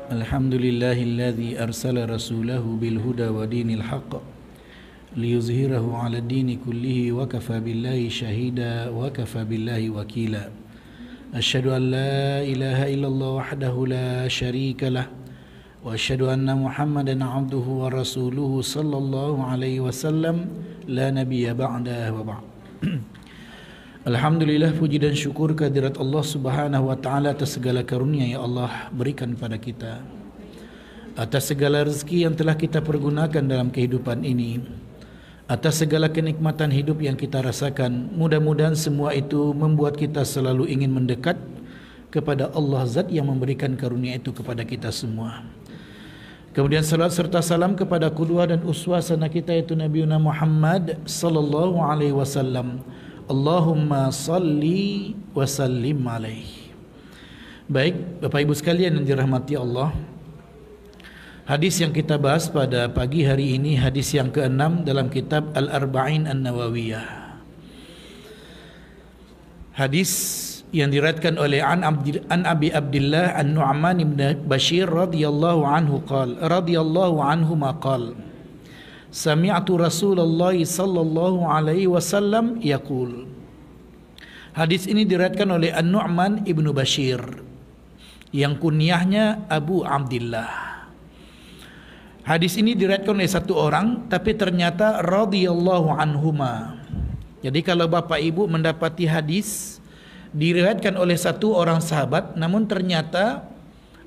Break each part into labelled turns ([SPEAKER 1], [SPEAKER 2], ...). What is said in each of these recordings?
[SPEAKER 1] Alhamdulillahilladzi arsala rasulahu bil huda wa dinil haqq liyuzhirahu 'ala ad-dini kullihi wa kafa billahi shahida wa kafa billahi wakila. Asyhadu an la ilaha illallah wahdahu la syarika lah wa asyhadu anna Muhammadan 'abduhu wa rasuluhu sallallahu alaihi wasallam la nabiyya ba'da wa ba'd. Alhamdulillah, puji dan syukur kehadirat Allah Subhanahu wa taala atas segala karunia yang Allah berikan pada kita, atas segala rezeki yang telah kita pergunakan dalam kehidupan ini, atas segala kenikmatan hidup yang kita rasakan. Mudah-mudahan semua itu membuat kita selalu ingin mendekat kepada Allah Zat yang memberikan karunia itu kepada kita semua. Kemudian salat serta salam kepada qudwah dan uswah sana kita, yaitu Nabi Muhammad sallallahu alaihi wasallam. Allahumma salli wa sallim alaihi. Baik, Bapak Ibu sekalian yang dirahmati Allah, hadis yang kita bahas pada pagi hari ini hadis yang ke-6 dalam kitab Al-Arba'in An-Nawawiyah. Hadis yang diriwayatkan oleh an Abi Abdullah An-Nu'man ibn Bashir radhiyallahu anhu ma qala Sami'tu Rasulullah sallallahu alaihi wasallam yaqul. Hadis ini diriwayatkan oleh An-Nu'man ibnu Bashir yang kunyahnya Abu Abdullah. Hadis ini diriwayatkan oleh satu orang, tapi ternyata radhiyallahu anhuma. Jadi kalau Bapak Ibu mendapati hadis diriwayatkan oleh satu orang sahabat, namun ternyata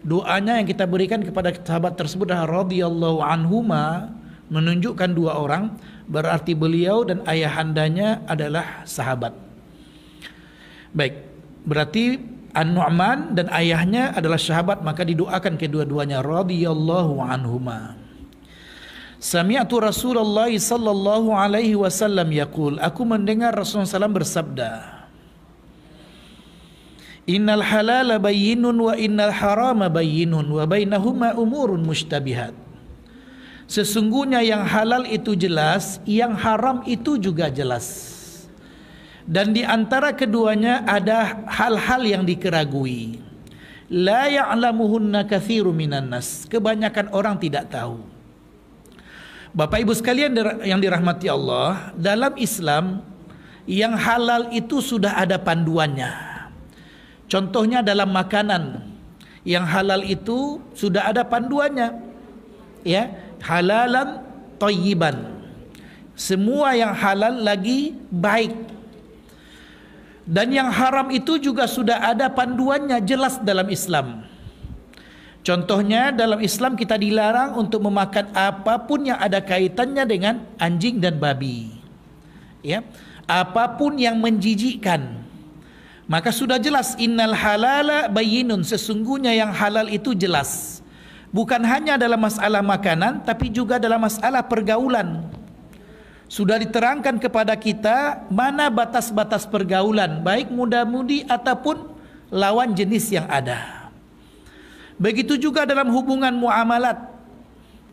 [SPEAKER 1] doanya yang kita berikan kepada sahabat tersebut adalah radhiyallahu anhuma, menunjukkan dua orang, berarti beliau dan ayahandanya adalah sahabat. Baik, berarti An-Nu'man dan ayahnya adalah sahabat, maka didoakan kedua-duanya radhiyallahu anhuma. Sami'tu Rasulullah sallallahu alaihi wasallam yaqul, aku mendengar Rasulullah SAW bersabda, Innal halala bayyinun wa innal harama bayyinun wa bainahuma umurun mushtabihat. Sesungguhnya yang halal itu jelas, yang haram itu juga jelas. Dan di antara keduanya ada hal-hal yang dikeragui. La ya'lamuhunna katsirun minan nas. Kebanyakan orang tidak tahu. Bapak Ibu sekalian yang dirahmati Allah, dalam Islam yang halal itu sudah ada panduannya. Contohnya dalam makanan, yang halal itu sudah ada panduannya. Ya, halalan thayyiban. Semua yang halal lagi baik. Dan yang haram itu juga sudah ada panduannya jelas dalam Islam. Contohnya dalam Islam kita dilarang untuk memakan apapun yang ada kaitannya dengan anjing dan babi. Ya, apapun yang menjijikkan. Maka sudah jelas innal halala bayyinun, sesungguhnya yang halal itu jelas. Bukan hanya dalam masalah makanan, tapi juga dalam masalah pergaulan. Sudah diterangkan kepada kita mana batas-batas pergaulan, baik muda-mudi ataupun lawan jenis yang ada. Begitu juga dalam hubungan muamalat,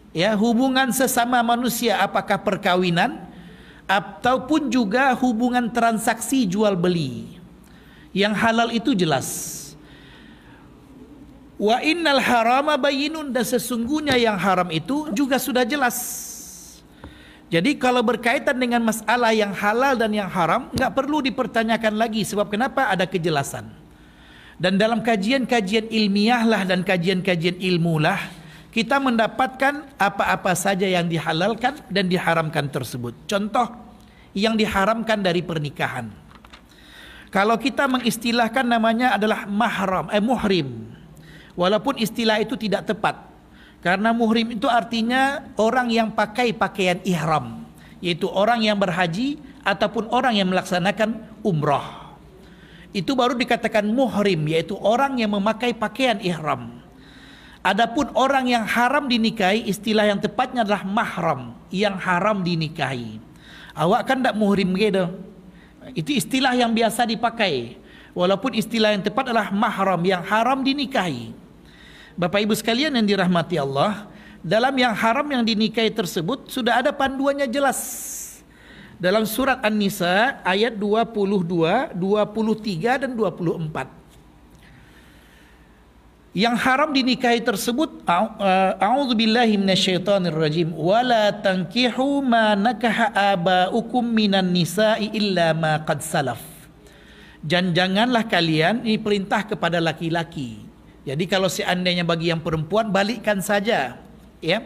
[SPEAKER 1] ya, hubungan sesama manusia, apakah perkawinan ataupun juga hubungan transaksi jual beli. Yang halal itu jelas. Wa innal harama bayyinun, dan sesungguhnya yang haram itu juga sudah jelas. Jadi kalau berkaitan dengan masalah yang halal dan yang haram, enggak perlu dipertanyakan lagi. Sebab kenapa? Ada kejelasan. Dan dalam kajian-kajian ilmiah lah dan kajian-kajian ilmu lah, kita mendapatkan apa-apa saja yang dihalalkan dan diharamkan tersebut. Contoh yang diharamkan dari pernikahan. Kalau kita mengistilahkan namanya adalah muhrim. Walaupun istilah itu tidak tepat. Karena muhrim itu artinya orang yang pakai pakaian ihram, yaitu orang yang berhaji ataupun orang yang melaksanakan umrah. Itu baru dikatakan muhrim, yaitu orang yang memakai pakaian ihram. Adapun orang yang haram dinikahi, istilah yang tepatnya adalah mahram, yang haram dinikahi. Awak kan tak muhrim gitu. Itu istilah yang biasa dipakai. Walaupun istilah yang tepat adalah mahram, yang haram dinikahi. Bapak Ibu sekalian yang dirahmati Allah, dalam yang haram yang dinikahi tersebut sudah ada panduannya jelas. Dalam surat An-Nisa ayat 22, 23 dan 24. Yang haram dinikahi tersebut, a'udzubillahi minasyaitonirrajim, wala tankihu ma nakaha abaukum minan nisa'i illa ma qad salaf. Dan janganlah kalian, ini perintah kepada laki-laki. Jadi kalau seandainya bagi yang perempuan, balikkan saja, ya.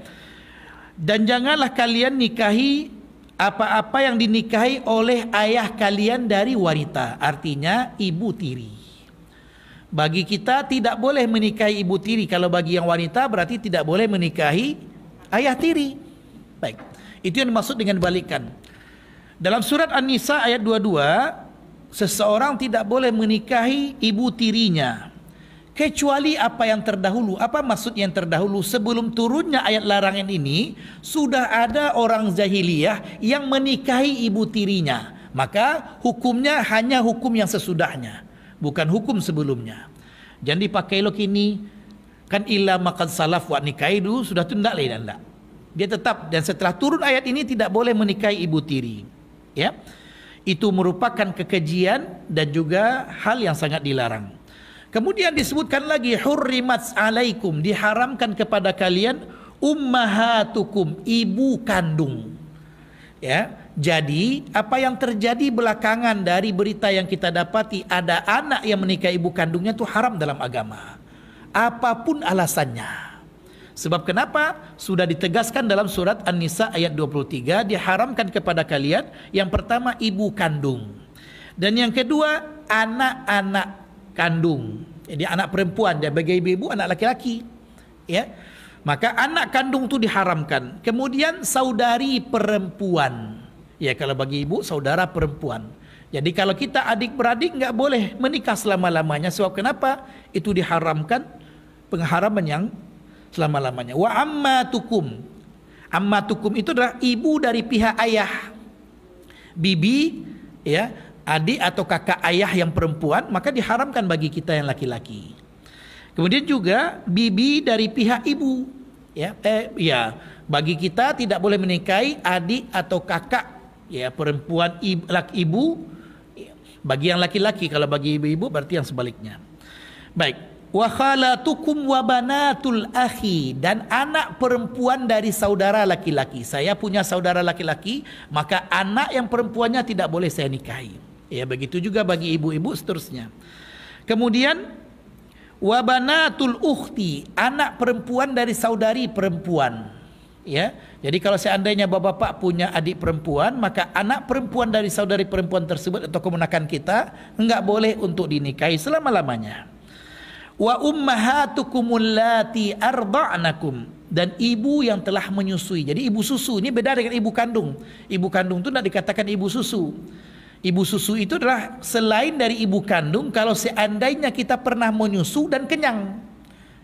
[SPEAKER 1] Dan janganlah kalian nikahi apa-apa yang dinikahi oleh ayah kalian dari wanita, artinya ibu tiri. Bagi kita tidak boleh menikahi ibu tiri. Kalau bagi yang wanita berarti tidak boleh menikahi ayah tiri. Baik, itu yang dimaksud dengan balikkan. Dalam surat An-Nisa ayat 22, seseorang tidak boleh menikahi ibu tirinya kecuali apa yang terdahulu. Apa maksud yang terdahulu? Sebelum turunnya ayat larangan ini, sudah ada orang jahiliyah yang menikahi ibu tirinya. Maka hukumnya hanya hukum yang sesudahnya, bukan hukum sebelumnya. Jangan dipakai lo kini, kan illa maqad salaf, wa nikahi dulu sudah tundak lah, tidak. Dia tetap, dan setelah turun ayat ini tidak boleh menikahi ibu tiri. Ya, itu merupakan kekejian dan juga hal yang sangat dilarang. Kemudian disebutkan lagi, hurrimat alaikum, diharamkan kepada kalian ummahatukum, ibu kandung. Ya, jadi apa yang terjadi belakangan dari berita yang kita dapati, ada anak yang menikahi ibu kandungnya, itu haram dalam agama, apapun alasannya. Sebab kenapa? Sudah ditegaskan dalam surat An-Nisa ayat 23, diharamkan kepada kalian yang pertama ibu kandung, dan yang kedua anak-anak kandung. Jadi anak perempuan, dia bagi ibu, anak laki-laki, ya. Maka anak kandung itu diharamkan. Kemudian saudari perempuan, ya, kalau bagi ibu saudara perempuan. Jadi kalau kita adik-beradik nggak boleh menikah selama-lamanya. Sebab kenapa? Itu diharamkan, pengharaman yang selama-lamanya. Wa ammatukum, ammatukum itu adalah ibu dari pihak ayah, bibi, ya, adik atau kakak ayah yang perempuan, maka diharamkan bagi kita yang laki-laki. Kemudian juga bibi dari pihak ibu, ya, bagi kita tidak boleh menikahi adik atau kakak, ya, perempuan ibu. Bagi yang laki-laki, kalau bagi ibu-ibu berarti yang sebaliknya. Baik, wa khalatukum wa banatul akhi, dan anak perempuan dari saudara laki-laki. Saya punya saudara laki-laki, maka anak yang perempuannya tidak boleh saya nikahi. Ya, begitu juga bagi ibu-ibu seterusnya. Kemudian wa banatul ukhti, anak perempuan dari saudari perempuan. Ya, jadi kalau seandainya bapak-bapak punya adik perempuan, maka anak perempuan dari saudari perempuan tersebut atau keponakan kita enggak boleh untuk dinikahi selama-lamanya. Wa ummahatukumul lati arda'nakum, dan ibu yang telah menyusui. Jadi ibu susu ini beda dengan ibu kandung. Ibu kandung itu tidak dikatakan ibu susu. Ibu susu itu adalah selain dari ibu kandung kalau seandainya kita pernah menyusu dan kenyang.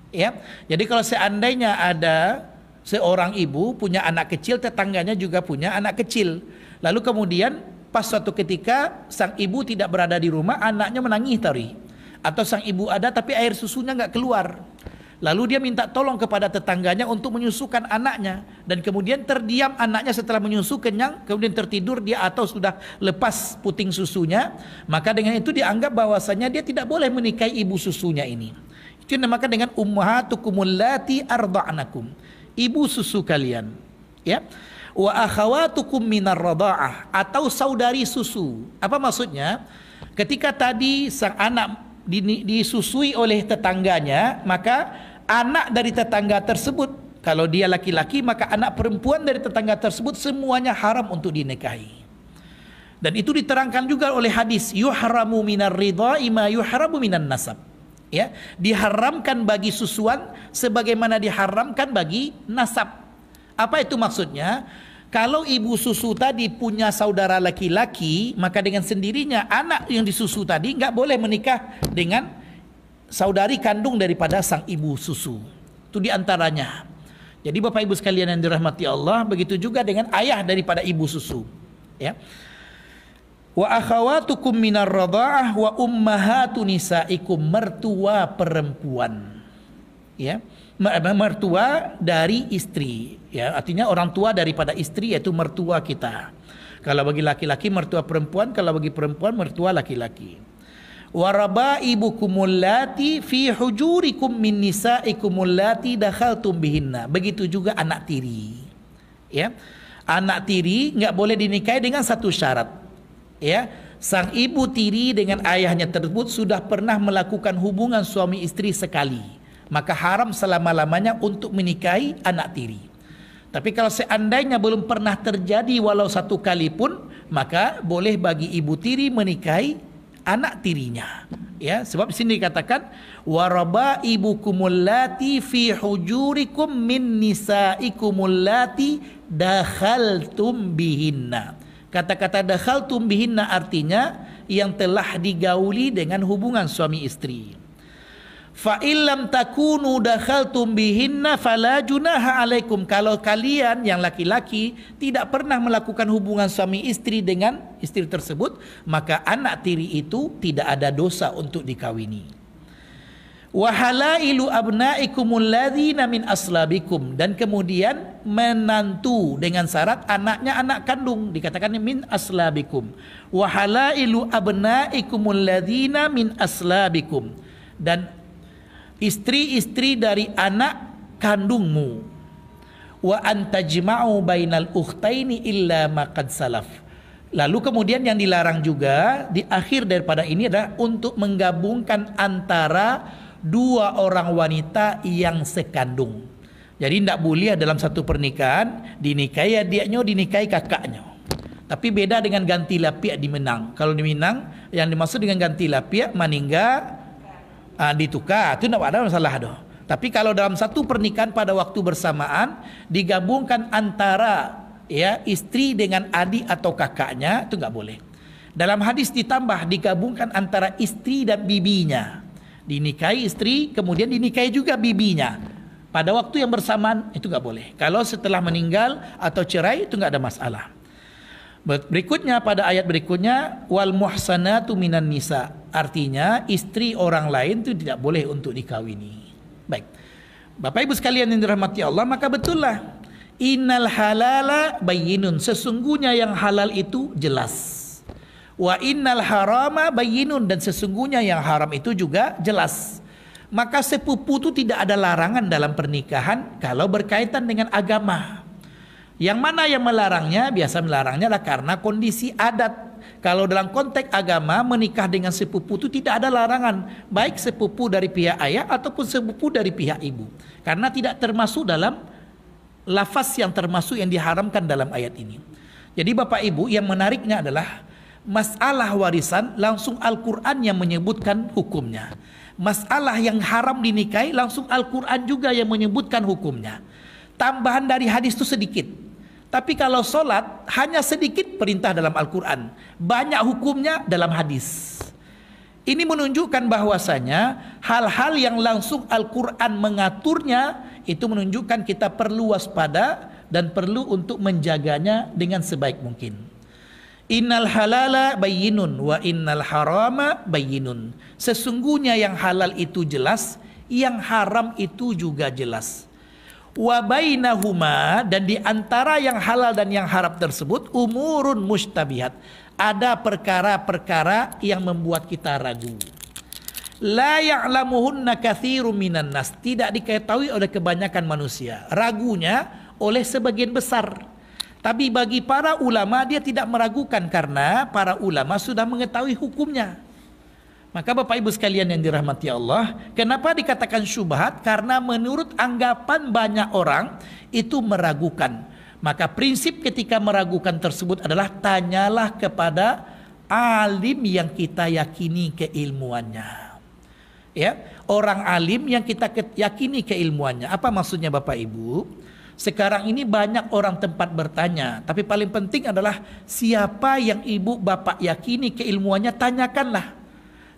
[SPEAKER 1] Ya. Jadi kalau seandainya ada seorang ibu punya anak kecil, tetangganya juga punya anak kecil. Lalu kemudian pas suatu ketika sang ibu tidak berada di rumah, anaknya menangis tadi. Atau sang ibu ada tapi air susunya nggak keluar. Lalu dia minta tolong kepada tetangganya untuk menyusukan anaknya, dan kemudian terdiam anaknya setelah menyusu kenyang, kemudian tertidur dia atau sudah lepas puting susunya, maka dengan itu dianggap bahwasanya dia tidak boleh menikahi ibu susunya ini. Itu dinamakan dengan ummahatukumul lati arda'nakum, ibu susu kalian, ya. Wa akhawatukum minar rada'ah, atau saudari susu. Apa maksudnya? Ketika tadi sang anak disusui oleh tetangganya, maka anak dari tetangga tersebut, kalau dia laki-laki, maka anak perempuan dari tetangga tersebut semuanya haram untuk dinikahi. Dan itu diterangkan juga oleh hadis, yuhramu minar ridha'i ma yuhramu minan nasab. Ya, diharamkan bagi susuan sebagaimana diharamkan bagi nasab. Apa itu maksudnya? Kalau ibu susu tadi punya saudara laki-laki, maka dengan sendirinya anak yang disusu tadi nggak boleh menikah dengan saudari kandung daripada sang ibu susu. Itu diantaranya. Jadi Bapak Ibu sekalian yang dirahmati Allah, begitu juga dengan ayah daripada ibu susu. Ya. Wa akhawatukum minar radha'ah wa ummahatu nisaikum, mertua perempuan. Ya. Mertua dari istri, ya, artinya orang tua daripada istri, yaitu mertua kita. Kalau bagi laki-laki mertua perempuan, kalau bagi perempuan mertua laki-laki. Warabaibukumul lati fi hujurikum min nisaikumul lati dakhaltum bihinna. Begitu juga anak tiri. Ya. Anak tiri enggak boleh dinikahi dengan satu syarat. Ya. Sang ibu tiri dengan ayahnya tersebut sudah pernah melakukan hubungan suami istri sekali, maka haram selama-lamanya untuk menikahi anak tiri. Tapi kalau seandainya belum pernah terjadi walau satu kali pun, maka boleh bagi ibu tiri menikahi anak tirinya. Ya, sebab di sini dikatakan warabaibukumul lati fi hujurikum min nisaikumul lati dakhaltum bihinna. Kata-kata dakhaltum bihinna artinya yang telah digauli dengan hubungan suami istri. Fa illam takunu dakhaltum bihinna fala junaha alaikum. Kalau kalian yang laki-laki tidak pernah melakukan hubungan suami istri dengan istri tersebut, maka anak tiri itu tidak ada dosa untuk dikawini. Wa halailu abnaikumul ladzina min aslabikum, dan kemudian menantu dengan syarat anaknya anak kandung, dikatakan min aslabikum. Wa halailu abnaikumul ladzina min aslabikum, dan istri-istri dari anak kandungmu. Wa antajma'u bainal ukhtaini illa ma qad salaf. Lalu kemudian yang dilarang juga di akhir daripada ini adalah untuk menggabungkan antara dua orang wanita yang sekandung. Jadi tidak boleh dalam satu pernikahan dinikahi adiknya, dinikahi kakaknya. Tapi beda dengan ganti lapiak di Minang. Kalau di Minang yang dimaksud dengan ganti lapiak meninggal ditukar, itu tidak ada masalah doh. Tapi kalau dalam satu pernikahan pada waktu bersamaan digabungkan antara ya istri dengan adik atau kakaknya, itu nggak boleh. Dalam hadis ditambah digabungkan antara istri dan bibinya. Dinikahi istri kemudian dinikahi juga bibinya pada waktu yang bersamaan, itu nggak boleh. Kalau setelah meninggal atau cerai itu nggak ada masalah. Berikutnya pada ayat berikutnya wal muhsanatu minan nisa, artinya istri orang lain itu tidak boleh untuk dikawini. Baik. Bapak Ibu sekalian yang dirahmati Allah, maka betullah innal halala bayyinun, sesungguhnya yang halal itu jelas. Wa innal harama bayyinun, dan sesungguhnya yang haram itu juga jelas. Maka sepupu itu tidak ada larangan dalam pernikahan kalau berkaitan dengan agama. Yang mana yang melarangnya? Biasa melarangnya adalah karena kondisi adat. Kalau dalam konteks agama menikah dengan sepupu itu tidak ada larangan, baik sepupu dari pihak ayah ataupun sepupu dari pihak ibu, karena tidak termasuk dalam lafaz yang termasuk yang diharamkan dalam ayat ini. Jadi Bapak Ibu, yang menariknya adalah masalah warisan langsung Al-Quran yang menyebutkan hukumnya. Masalah yang haram dinikahi langsung Al-Quran juga yang menyebutkan hukumnya. Tambahan dari hadis itu sedikit. Tapi kalau solat hanya sedikit perintah dalam Al-Quran, banyak hukumnya dalam hadis. Ini menunjukkan bahwasanya hal-hal yang langsung Al-Quran mengaturnya itu menunjukkan kita perlu waspada dan perlu untuk menjaganya dengan sebaik mungkin. Innal halala bayyinun wa innal harama bayyinun. Sesungguhnya yang halal itu jelas, yang haram itu juga jelas. Wa bainahuma, dan di antara yang halal dan yang haram tersebut umurun mustabihat, ada perkara-perkara yang membuat kita ragu. La ya'lamuhunna katsirun minan nas, tidak diketahui oleh kebanyakan manusia, ragunya oleh sebagian besar. Tapi bagi para ulama dia tidak meragukan karena para ulama sudah mengetahui hukumnya. Maka Bapak Ibu sekalian yang dirahmati Allah, kenapa dikatakan syubhat? Karena menurut anggapan banyak orang itu meragukan. Maka prinsip ketika meragukan tersebut adalah tanyalah kepada alim yang kita yakini keilmuannya. Ya, orang alim yang kita yakini keilmuannya. Apa maksudnya Bapak Ibu? Sekarang ini banyak orang tempat bertanya, tapi paling penting adalah siapa yang ibu bapak yakini keilmuannya, tanyakanlah.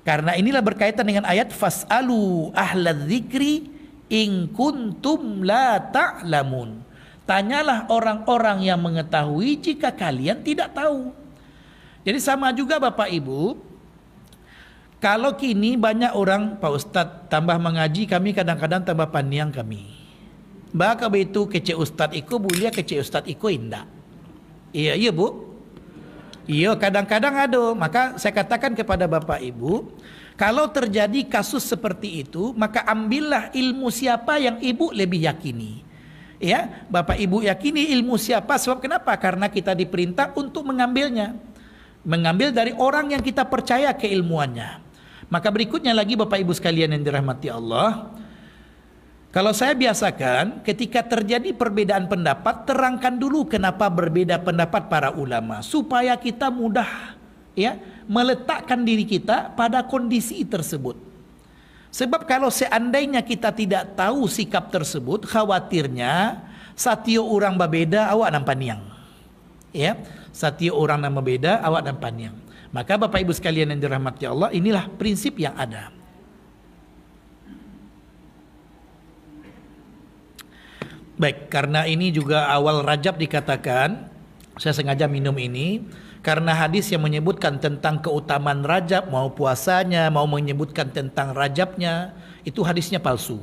[SPEAKER 1] Karena inilah berkaitan dengan ayat fas'alu ahlal dzikri in kuntum la ta'lamun. Tanyalah orang-orang yang mengetahui jika kalian tidak tahu. Jadi sama juga Bapak Ibu, kalau kini banyak orang, Pak Ustadz tambah mengaji kami kadang-kadang tambah pandiang kami. Baka begitu kece Ustadz iko bulia kece Ustadz iko indah. Iya Bu. Iya, kadang-kadang ada. Maka saya katakan kepada Bapak Ibu, kalau terjadi kasus seperti itu, maka ambillah ilmu siapa yang Ibu lebih yakini. Ya, Bapak Ibu yakini ilmu siapa? Sebab kenapa? Karena kita diperintah untuk mengambilnya. Mengambil dari orang yang kita percaya keilmuannya. Maka berikutnya lagi Bapak Ibu sekalian yang dirahmati Allah, kalau saya biasakan ketika terjadi perbedaan pendapat, terangkan dulu kenapa berbeda pendapat para ulama supaya kita mudah ya meletakkan diri kita pada kondisi tersebut. Sebab kalau seandainya kita tidak tahu sikap tersebut, khawatirnya satio orang berbeda awak nampak niang. Ya, satio orang nama beda awak nampak niang. Maka Bapak Ibu sekalian yang dirahmati Allah, inilah prinsip yang ada. Baik, karena ini juga awal Rajab dikatakan, saya sengaja minum ini karena hadis yang menyebutkan tentang keutamaan Rajab, mau puasanya, mau menyebutkan tentang Rajabnya, itu hadisnya palsu.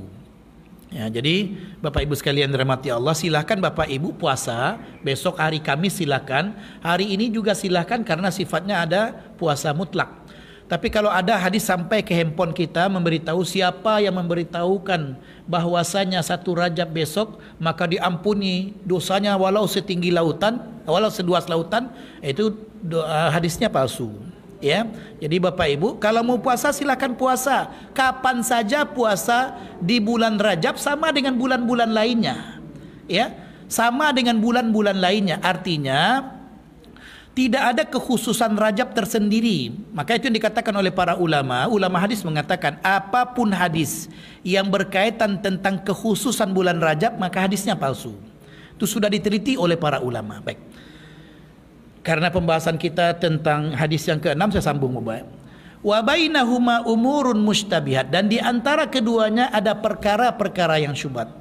[SPEAKER 1] Ya, jadi Bapak Ibu sekalian dirahmati Allah, silakan Bapak Ibu puasa, besok hari Kamis silakan, hari ini juga silakan karena sifatnya ada puasa mutlak. Tapi kalau ada hadis sampai ke handphone kita memberitahu siapa yang memberitahukan bahwasanya 1 Rajab besok, maka diampuni dosanya walau setinggi lautan, walau seluas lautan, itu hadisnya palsu. Ya, jadi Bapak Ibu kalau mau puasa silakan puasa kapan saja, puasa di bulan Rajab sama dengan bulan-bulan lainnya. Ya, sama dengan bulan-bulan lainnya. Artinya tidak ada kekhususan Rajab tersendiri. Maka itu yang dikatakan oleh para ulama. Ulama hadis mengatakan apapun hadis yang berkaitan tentang kekhususan bulan Rajab, maka hadisnya palsu. Itu sudah diteliti oleh para ulama. Baik. Karena pembahasan kita tentang hadis yang ke-6, saya sambung Bapak. Wa bainahuma umurun mustabihat, dan di antara keduanya ada perkara-perkara yang syubhat.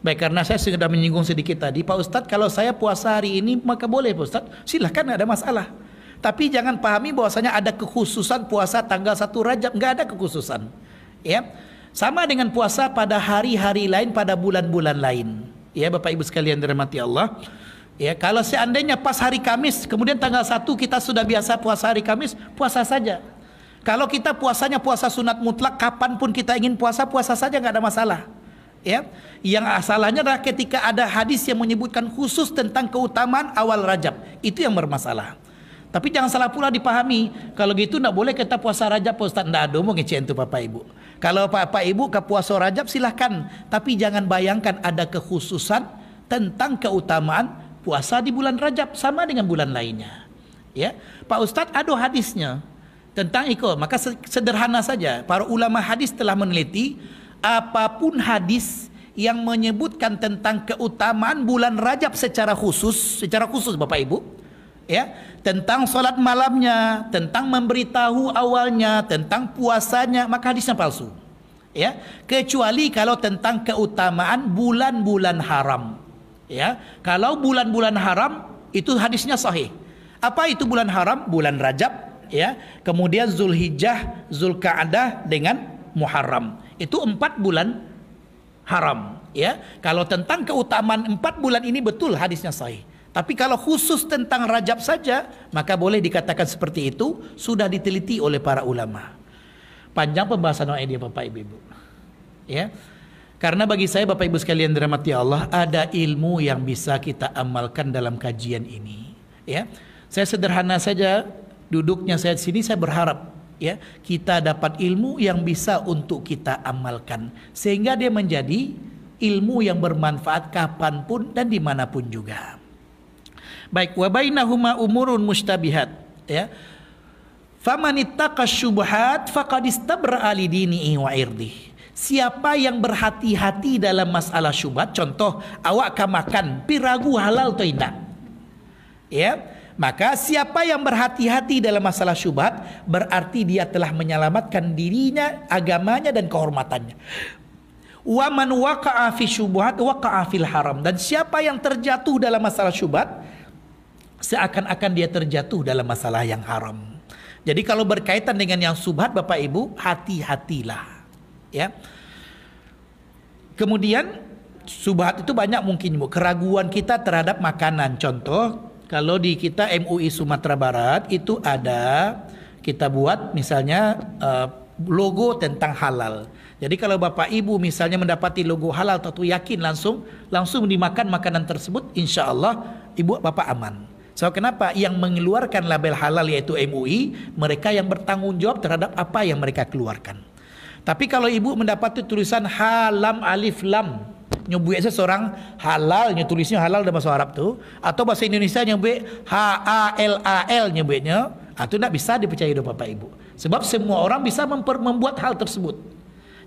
[SPEAKER 1] Baik, karena saya sudah menyinggung sedikit tadi, Pak Ustadz, kalau saya puasa hari ini maka boleh Pak Ustadz, silahkan, tidak ada masalah. Tapi jangan pahami bahwasanya ada kekhususan puasa tanggal 1 Rajab, nggak ada kekhususan. Ya, sama dengan puasa pada hari-hari lain, pada bulan-bulan lain. Ya, Bapak Ibu sekalian dirahmati Allah. Ya, kalau seandainya pas hari Kamis, kemudian tanggal 1 kita sudah biasa puasa hari Kamis, puasa saja. Kalau kita puasanya puasa sunat mutlak, kapanpun kita ingin puasa, puasa saja, nggak ada masalah. Ya, yang asalnya adalah ketika ada hadis yang menyebutkan khusus tentang keutamaan awal Rajab, itu yang bermasalah. Tapi jangan salah pula dipahami, kalau gitu tidak boleh kita puasa Rajab, Ustaz. Tidak ada mau ngecek itu Bapak Ibu. Kalau Bapak Ibu ke puasa Rajab silahkan, tapi jangan bayangkan ada kekhususan tentang keutamaan puasa di bulan Rajab sama dengan bulan lainnya. Ya, Pak Ustadz ada hadisnya tentang itu, maka sederhana saja. Para ulama hadis telah meneliti apapun hadis yang menyebutkan tentang keutamaan bulan Rajab secara khusus Bapak Ibu, ya, tentang salat malamnya, tentang memberitahu awalnya, tentang puasanya, maka hadisnya palsu. Ya, kecuali kalau tentang keutamaan bulan-bulan haram. Ya, kalau bulan-bulan haram itu hadisnya sahih. Apa itu bulan haram? Bulan Rajab, ya. Kemudian Zulhijjah, Zulqa'dah dengan Muharram. Itu 4 bulan haram, ya. Kalau tentang keutamaan 4 bulan ini betul hadisnya sahih. Tapi kalau khusus tentang Rajab saja, maka boleh dikatakan seperti itu, sudah diteliti oleh para ulama. Panjang pembahasan ini Bapak Ibu. Ya. Karena bagi saya Bapak Ibu sekalian dirahmati Allah, ada ilmu yang bisa kita amalkan dalam kajian ini. Ya, saya sederhana saja duduknya saya di sini, saya berharap ya kita dapat ilmu yang bisa untuk kita amalkan sehingga dia menjadi ilmu yang bermanfaat kapanpun dan dimanapun juga. Baik, wa bainahuma umurun mustabihat. Ya, famanittaqa syubhat faqad istabra'a li dinihi wa irdihi. Siapa yang berhati-hati dalam masalah syubhat, contoh awak makan piragu halal atau tidak, ya, maka siapa yang berhati-hati dalam masalah syubhat berarti dia telah menyelamatkan dirinya, agamanya dan kehormatannya. Wa man waqa'a fi syubhat waqa'a fil haram, dan siapa yang terjatuh dalam masalah syubhat seakan-akan dia terjatuh dalam masalah yang haram. Jadi kalau berkaitan dengan yang syubhat Bapak Ibu, hati-hatilah. Ya. Kemudian syubhat itu banyak mungkin, keraguan kita terhadap makanan. Contoh Kalau di kita MUI Sumatera Barat itu ada, kita buat misalnya logo tentang halal. Jadi kalau Bapak Ibu misalnya mendapati logo halal, tentu yakin langsung dimakan makanan tersebut, insya Allah Ibu Bapak aman. So kenapa? Yang mengeluarkan label halal yaitu MUI, mereka yang bertanggung jawab terhadap apa yang mereka keluarkan. Tapi kalau Ibu mendapati tulisan halam alif lam, nyebut seseorang halal, tulisnya halal dalam bahasa Arab tu, atau bahasa Indonesia nyebut HALAL nyebutnya, itu tidak bisa dipercayai oleh Bapak Ibu. Sebab semua orang bisa membuat hal tersebut.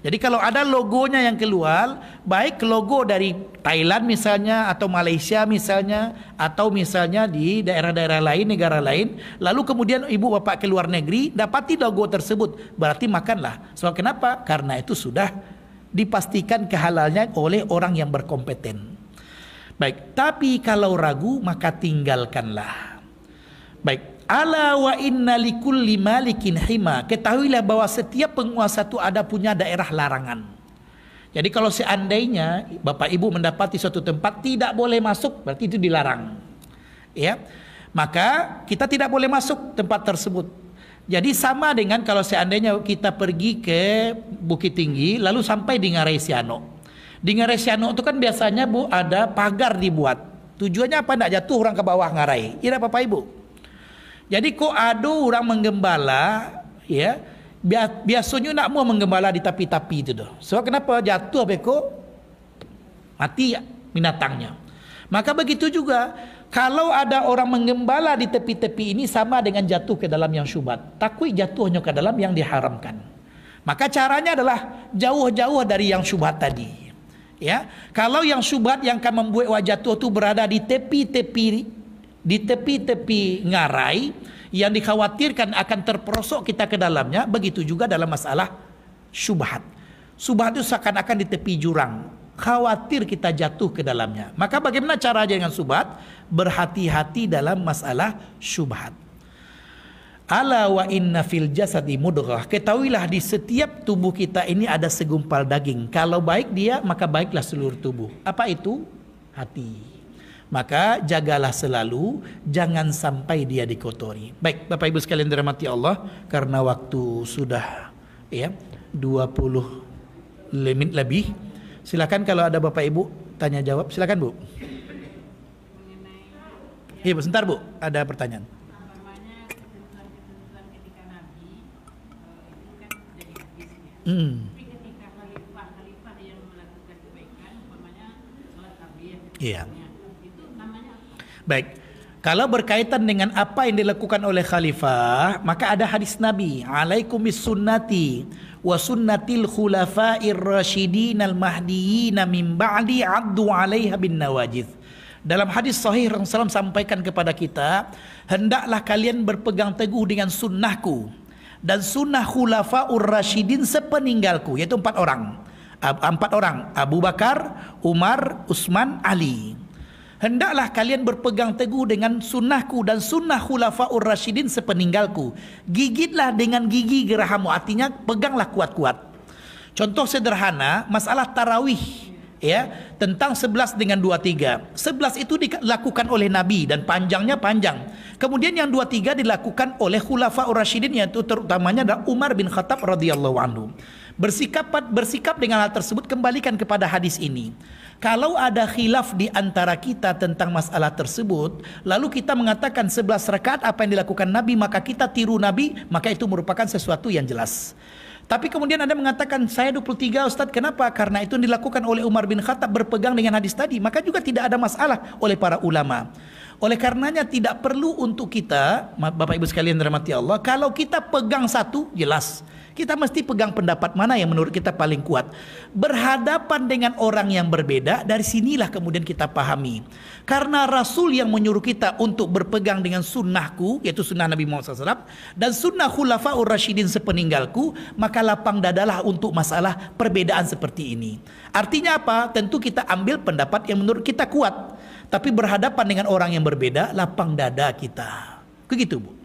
[SPEAKER 1] Jadi kalau ada logonya yang keluar, baik logo dari Thailand misalnya, atau Malaysia misalnya, atau misalnya di daerah-daerah lain, negara lain, lalu kemudian ibu bapak ke luar negeri, dapati logo tersebut, berarti makanlah. Sebab kenapa? Karena itu sudah dipastikan kehalalnya oleh orang yang berkompeten. Baik, tapi kalau ragu maka tinggalkanlah. Baik. Ala wa inna likulli malikin hima. Ketahuilah bahwa setiap penguasa itu ada punya daerah larangan. Jadi kalau seandainya Bapak Ibu mendapati suatu tempat tidak boleh masuk, berarti itu dilarang. Ya. Maka kita tidak boleh masuk tempat tersebut. Jadi sama dengan kalau seandainya kita pergi ke Bukit Tinggi lalu sampai di Ngarai Siano. Di Ngarai Siano itu kan biasanya Bu ada pagar dibuat. Tujuannya apa? Tidak jatuh orang ke bawah ngarai. Iya Bapak Ibu. Jadi kok ada orang menggembala, ya biasanya nak mau menggembala di tepi-tepi itu doh. Sebab kenapa jatuh beko mati binatangnya. Maka begitu juga kalau ada orang menggembala di tepi-tepi ini sama dengan jatuh ke dalam yang syubhat. Takut jatuhnya ke dalam yang diharamkan. Maka caranya adalah jauh-jauh dari yang syubhat tadi. Ya, kalau yang syubhat yang akan membuat jatuh itu berada di tepi-tepi ngarai yang dikhawatirkan akan terperosok kita ke dalamnya, begitu juga dalam masalah syubhat. Syubhat itu seakan-akan di tepi jurang, khawatir kita jatuh ke dalamnya. Maka bagaimana caranya dengan syubhat? Berhati-hati dalam masalah syubhat. Ala wa inna fil jasadi mudghah. Ketahuilah di setiap tubuh kita ini ada segumpal daging. Kalau baik dia, maka baiklah seluruh tubuh. Apa itu? Hati. Maka jagalah selalu, jangan sampai dia dikotori. Baik, Bapak Ibu sekalian dirahmati Allah, karena waktu sudah 20 menit lebih. Silakan kalau ada Bapak Ibu tanya jawab, silakan Bu. Iya, sebentar Bu, ada pertanyaan. Iya. Baik, kalau berkaitan dengan apa yang dilakukan oleh khalifah, maka ada hadis Nabi, alaikum bis sunnati wa sunnatil khulafa'ir rasyidin al mahdiyyin min ba'di addu 'alaiha bin nawajid. Dalam hadis sahih Rasulullah sampaikan kepada kita, hendaklah kalian berpegang teguh dengan sunnahku dan sunnah khulafa'ur rasyidin sepeninggalku, yaitu 4 orang. 4 orang, Abu Bakar, Umar, Utsman, Ali. Hendaklah kalian berpegang teguh dengan sunnahku dan sunnah khulafa'ur rasyidin sepeninggalku. Gigitlah dengan gigi gerahammu, artinya peganglah kuat-kuat. Contoh sederhana, masalah tarawih, ya, tentang 11 dengan 23. 11 itu dilakukan oleh Nabi dan panjangnya panjang. Kemudian yang 23 dilakukan oleh khulafa'ur rasyidin, yaitu terutamanya adalah Umar bin Khattab radhiyallahu anhu. Bersikap dengan hal tersebut, kembalikan kepada hadis ini. Kalau ada khilaf di antara kita tentang masalah tersebut, lalu kita mengatakan 11 rakaat apa yang dilakukan Nabi, maka kita tiru Nabi, maka itu merupakan sesuatu yang jelas. Tapi kemudian ada mengatakan saya 23 Ustaz, kenapa? Karena itu dilakukan oleh Umar bin Khattab berpegang dengan hadis tadi, maka juga tidak ada masalah oleh para ulama. Oleh karenanya tidak perlu untuk kita, Bapak Ibu sekalian dirahmati Allah, kalau kita pegang satu, jelas kita mesti pegang pendapat mana yang menurut kita paling kuat. Berhadapan dengan orang yang berbeda, dari sinilah kemudian kita pahami. Karena Rasul yang menyuruh kita untuk berpegang dengan sunnahku, yaitu sunnah Nabi Muhammad SAW, dan sunnah khulafa'ur rasyidin sepeninggalku, maka lapang dadalah untuk masalah perbedaan seperti ini. Artinya apa? Tentu kita ambil pendapat yang menurut kita kuat. Tapi berhadapan dengan orang yang berbeda, lapang dada kita. Begitu Bu.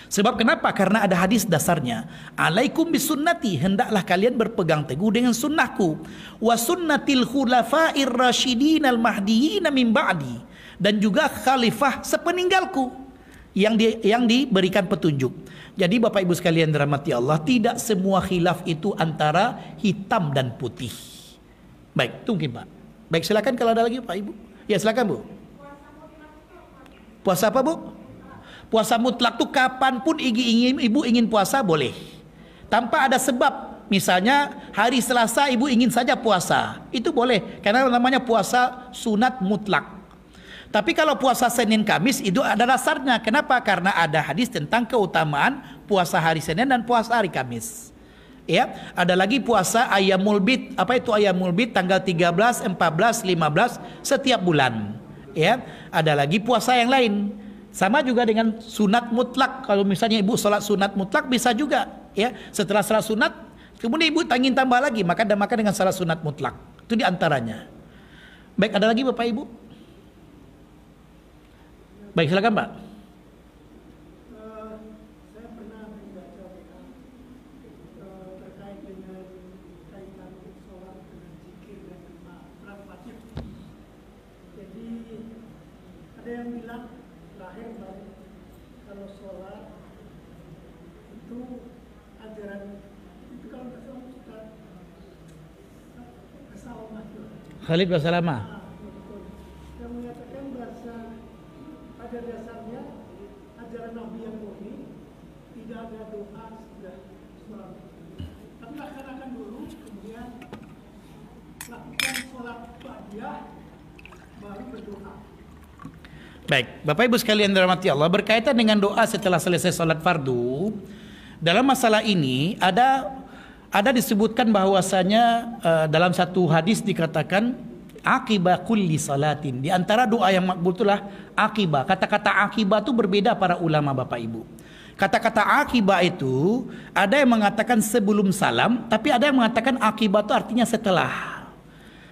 [SPEAKER 1] Sebab kenapa? Karena ada hadis dasarnya. Alaikum bisunnati, hendaklah kalian berpegang teguh dengan sunnahku. Wa sunnatil khulafa'ir rasyidin al mahdiyyin min ba'di, dan juga khalifah sepeninggalku yang diberikan petunjuk. Jadi Bapak Ibu sekalian dirahmati Allah, tidak semua khilaf itu antara hitam dan putih. Baik, tunggu Pak. Baik, silakan kalau ada lagi Pak Ibu. Ya silakan Bu. Puasa apa Bu? Puasa mutlak tuh kapanpun ibu ingin puasa boleh, tanpa ada sebab. Misalnya hari Selasa ibu ingin saja puasa, itu boleh, karena namanya puasa sunat mutlak. Tapi kalau puasa Senin Kamis itu ada dasarnya. Kenapa? Karena ada hadis tentang keutamaan puasa hari Senin dan puasa hari Kamis. Ya, ada lagi puasa Ayyamul Bid. Apa itu Ayyamul Bid? Tanggal 13, 14, 15 setiap bulan. Ya, ada lagi puasa yang lain. Sama juga dengan sunat mutlak. Kalau misalnya ibu sholat sunat mutlak bisa juga. Ya, setelah sholat sunat, kemudian ibu ingin tambah lagi, maka dinamakan dengan sholat sunat mutlak. Itu diantaranya. Baik, ada lagi Bapak Ibu? Baik, silakan Pak.
[SPEAKER 2] Saya pernah membaca terkait dengan kaitan sholat dengan zikir dan surat wajib. Jadi ada yang bilang lahir baru kalau sholat itu ajaran itu kalau nggak salah Ustaz Basalamah.
[SPEAKER 1] Khalid Basalamah.
[SPEAKER 2] Yang mengatakan bahasa pada dasarnya ajaran Nabi yang murni, tidak ada doa sudah sholat. Tapi laksanakan dulu, kemudian lakukan sholat ba'diyah, baru berdoa.
[SPEAKER 1] Baik, Bapak Ibu sekalian dirahmati Allah, berkaitan dengan doa setelah selesai sholat fardu, dalam masalah ini ada disebutkan bahwasanya dalam satu hadis dikatakan akibah kulli salatin. Di antara doa yang makbul itulah akibah. Kata-kata akibah itu berbeda para ulama Bapak Ibu. Kata-kata akibah itu ada yang mengatakan sebelum salam, tapi ada yang mengatakan akibah itu artinya setelah.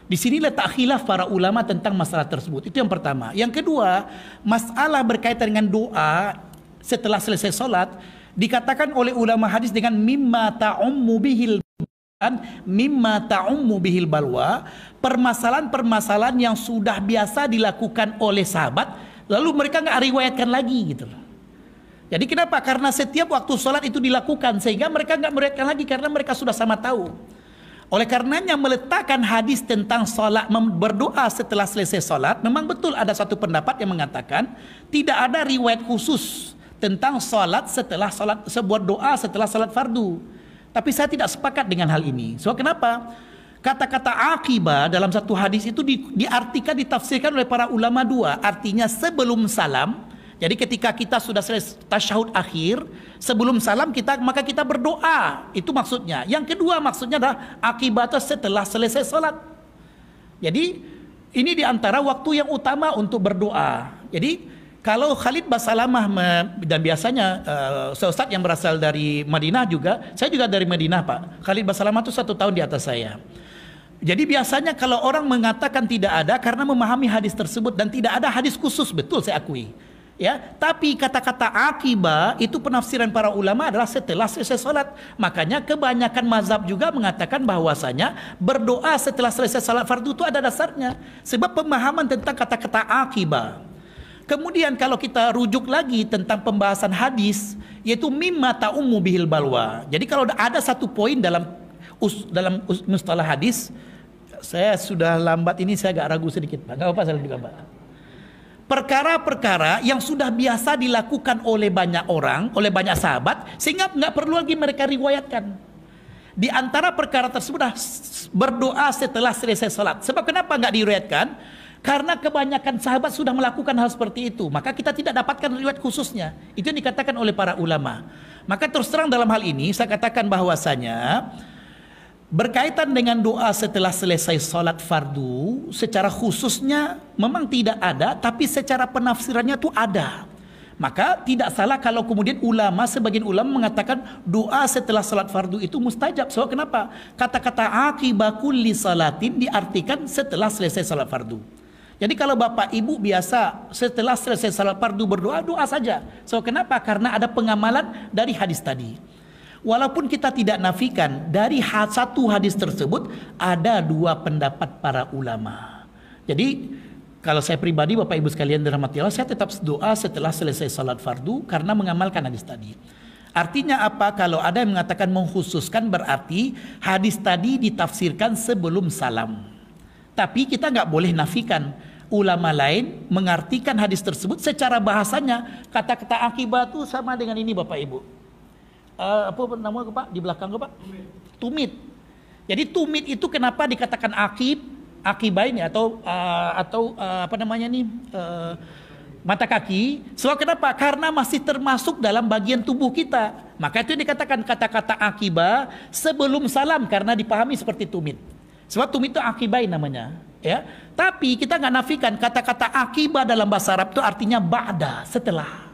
[SPEAKER 1] Di sini letak khilaf para ulama tentang masalah tersebut. Itu yang pertama. Yang kedua, masalah berkaitan dengan doa setelah selesai salat dikatakan oleh ulama hadis dengan mimma ta'ummu bihil balwa, permasalahan-permasalahan yang sudah biasa dilakukan oleh sahabat, lalu mereka nggak riwayatkan lagi gitu. Jadi kenapa? Karena setiap waktu sholat itu dilakukan, sehingga mereka nggak meriwayatkan lagi karena mereka sudah sama tahu. Oleh karenanya meletakkan hadis tentang sholat, berdoa setelah selesai sholat, memang betul ada satu pendapat yang mengatakan tidak ada riwayat khusus tentang sholat setelah sholat, sebuah doa setelah sholat fardu. Tapi saya tidak sepakat dengan hal ini. So kenapa? Kata-kata akibah dalam satu hadis itu diartikan, ditafsirkan oleh para ulama dua. Artinya sebelum salam. Jadi ketika kita sudah selesai tasyahud akhir, sebelum salam maka kita berdoa. Itu maksudnya. Yang kedua maksudnya adalah akibah setelah selesai salat. Jadi ini diantara waktu yang utama untuk berdoa. Jadi kalau Khalid Basalamah dan biasanya Ustaz yang berasal dari Madinah juga, saya juga dari Madinah Pak. Khalid Basalamah itu 1 tahun di atas saya. Jadi biasanya kalau orang mengatakan tidak ada karena memahami hadis tersebut dan tidak ada hadis khusus, betul saya akui. Ya, tapi kata-kata akibah itu penafsiran para ulama adalah setelah selesai salat. Makanya kebanyakan mazhab juga mengatakan bahwasanya berdoa setelah selesai salat fardu itu ada dasarnya. Sebab pemahaman tentang kata-kata akibah. Kemudian kalau kita rujuk lagi tentang pembahasan hadis, yaitu mimma ta'ummu bihil balwa. Jadi kalau ada satu poin dalam mustalah hadis, saya sudah lambat ini, saya agak ragu sedikit Pak. Gak apa-apa saya juga Pak. Perkara-perkara yang sudah biasa dilakukan oleh banyak orang, oleh banyak sahabat, sehingga nggak perlu lagi mereka riwayatkan. Di antara perkara tersebut berdoa setelah selesai salat. Sebab kenapa nggak diriwayatkan? Karena kebanyakan sahabat sudah melakukan hal seperti itu. Maka kita tidak dapatkan riwayat khususnya. Itu yang dikatakan oleh para ulama. Maka terus terang dalam hal ini saya katakan bahwasanya berkaitan dengan doa setelah selesai sholat fardu secara khususnya memang tidak ada, tapi secara penafsirannya itu ada. Maka tidak salah kalau kemudian sebagian ulama mengatakan doa setelah salat fardu itu mustajab. So kenapa? Kata-kata akibah kulli salatin diartikan setelah selesai salat fardu. Jadi kalau bapak ibu biasa setelah selesai salat fardu berdoa, doa saja. So kenapa? Karena ada pengamalan dari hadis tadi. Walaupun kita tidak nafikan dari satu hadis tersebut ada 2 pendapat para ulama. Jadi Kalau saya pribadi, Bapak Ibu sekalian dirahmati Allah, saya tetap doa setelah selesai salat fardu karena mengamalkan hadis tadi. Artinya apa? Kalau ada yang mengatakan mengkhususkan, berarti hadis tadi ditafsirkan sebelum salam. Tapi kita nggak boleh nafikan. Ulama lain mengartikan hadis tersebut secara bahasanya. Kata-kata akibah itu sama dengan ini, Bapak Ibu. Apa namanya Pak? Di belakang Pak? Tumit. Jadi tumit itu kenapa dikatakan akibah ini atau apa namanya nih, mata kaki. Sebab kenapa? Karena masih termasuk dalam bagian tubuh kita. Maka itu dikatakan kata-kata akibah sebelum salam karena dipahami seperti tumit. Sebab tumit itu akibai namanya, ya. Tapi kita nggak nafikan kata-kata akibah dalam bahasa Arab itu artinya ba'da, setelah.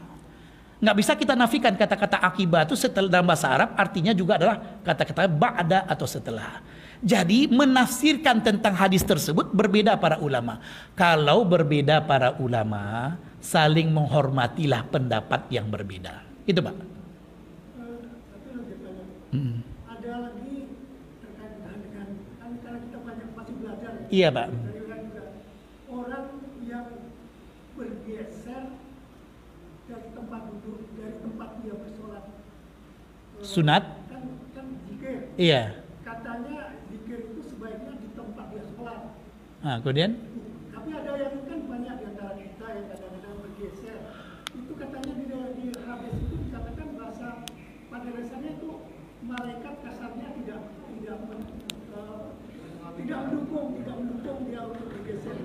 [SPEAKER 1] Nggak bisa kita nafikan kata-kata akibah itu setelah dalam bahasa Arab artinya juga adalah kata-kata ba'da atau setelah. Jadi menafsirkan tentang hadis tersebut berbeda para ulama. Kalau berbeda para ulama, saling menghormatilah pendapat yang berbeda. Itu Pak.
[SPEAKER 2] Ada lagi terkait dengan karena kita banyak masih belajar.
[SPEAKER 1] Iya Pak.
[SPEAKER 2] Orang yang bergeser dari tempat duduk, dari tempat dia bersolat.
[SPEAKER 1] Sunat.
[SPEAKER 2] Kan zikir.
[SPEAKER 1] Iya.
[SPEAKER 2] Katanya zikir itu sebaiknya di tempat dia sholat.
[SPEAKER 1] Nah, kemudian?
[SPEAKER 2] Tapi ada yang kan banyak di antara kita yang kadang-kadang bergeser. Itu katanya di hadis itu dikatakan bahasa pada dasarnya itu malaikat kasarnya tidak mendukung dia untuk bergeser.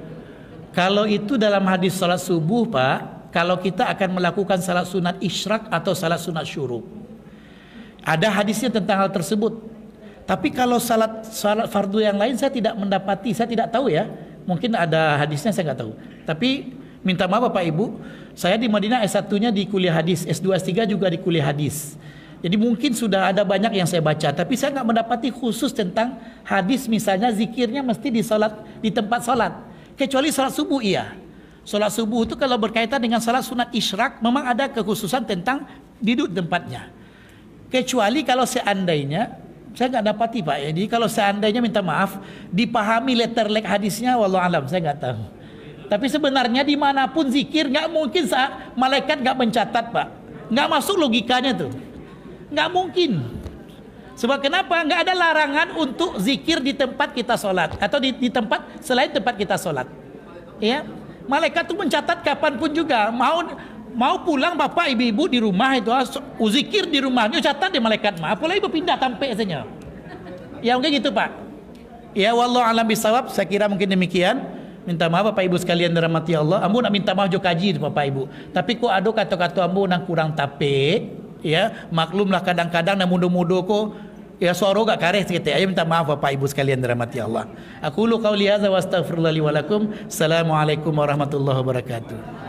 [SPEAKER 1] Kalau itu dalam hadis salat subuh Pak, kalau kita akan melakukan salat sunat isyraq atau salat sunat syuruk, ada hadisnya tentang hal tersebut. Tapi kalau salat fardu yang lain saya tidak mendapati, saya tidak tahu ya. Mungkin ada hadisnya saya nggak tahu. Tapi minta maaf Bapak Ibu, saya di Madinah S1-nya di kuliah hadis, S2 S3 juga di kuliah hadis. Jadi mungkin sudah ada banyak yang saya baca, tapi saya nggak mendapati khusus tentang hadis misalnya zikirnya mesti di tempat salat. Kecuali salat subuh iya. Salat subuh itu kalau berkaitan dengan salat sunat isyraq memang ada kekhususan tentang duduk tempatnya. Kecuali kalau seandainya saya nggak dapati Pak. Jadi kalau seandainya minta maaf dipahami letterlek hadisnya, wallahu alam saya nggak tahu. Tapi sebenarnya dimanapun zikir nggak mungkin malaikat nggak mencatat Pak. Nggak masuk logikanya tuh. Nggak mungkin. Sebab kenapa? Nggak ada larangan untuk zikir di tempat kita sholat atau di tempat selain tempat kita sholat. Ya, malaikat tuh mencatat kapanpun juga. Mau pulang bapak ibu di rumah itu zikir di rumahnya catat di malaikat mah. Apalagi berpindah tampe saja. Ya mungkin gitu Pak. Ya wallahu alam bisawab. Saya kira mungkin demikian. Minta maaf Bapak Ibu sekalian dirahmati Allah. Ambo nak minta maaf jo kaji Bapak Ibu. Tapi kok ada kata-kata ambo nang kurang tape. Ya maklumlah kadang-kadang nang mudo-mudo ko ya suara gak kareh sikit. Ayo minta maaf Bapak Ibu sekalian dirahmati Allah. Aku lu qauli hadza wa astaghfirullah li wa lakum. Assalamualaikum warahmatullahi wabarakatuh.